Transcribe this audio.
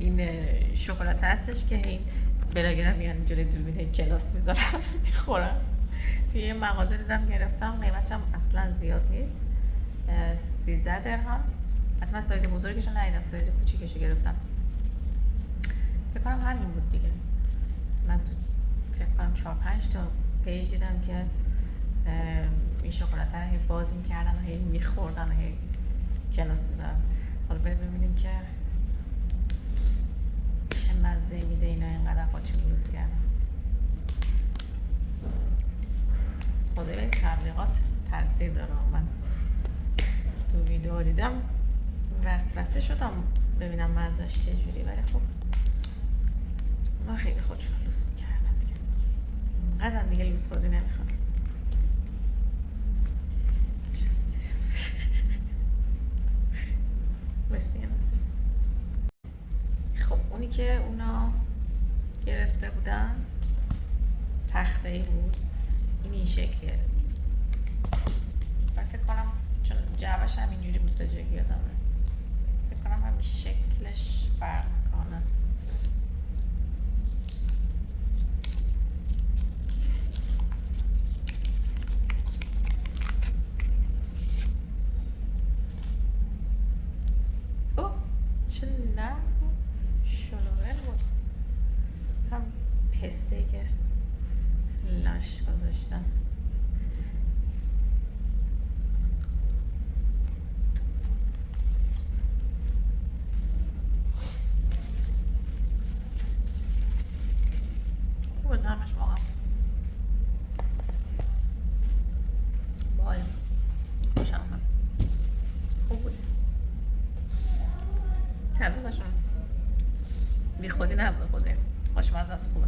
این شکلات هستش که این بلاگرام میان جلوی دوربین کلاس میذارن میخورن. توی یه مغازه دیدم گرفتم، قیمتش هم اصلا زیاد نیست، 13 درهم. حتما سایز بزرگش رو ندیدم، سایز کوچیکش رو گرفتم. فکر کنم همین بود دیگه. من تو فکر کنم 4-5 تا پیج دیدم که این شکلات رو باز میکردن و هی میخوردن و هی کلاس میذارن. حالا بریم ببینیم که چه مزه میده اینا اینقدر خودشون لوس کردن. خدای این تبلیغات تاثیر داره. من تو ویدیو دیدم وسوسه شدم ببینم مزهش چجوری، ولی خب اونا خیلی خودشون لوس میکردن دیگه. اینقدر دیگه لوس بازی نمیخواد. خب اونی که اونا گرفته بودن تخته‌ای بود، این شکلیه. من فکر کنم چون جعبش هم اینجوری بود تا جایی یادمه، فکر کنم همین شکلش فرق میکنه. اوه چه نرم شلوغن بود. هم پسته که لاش گذاشتم. خوبه طعمش واقعا. بای خوشم هم خوب بود. هر دوشون بی خودی نبود، خوده خوشمزه است، خوبه.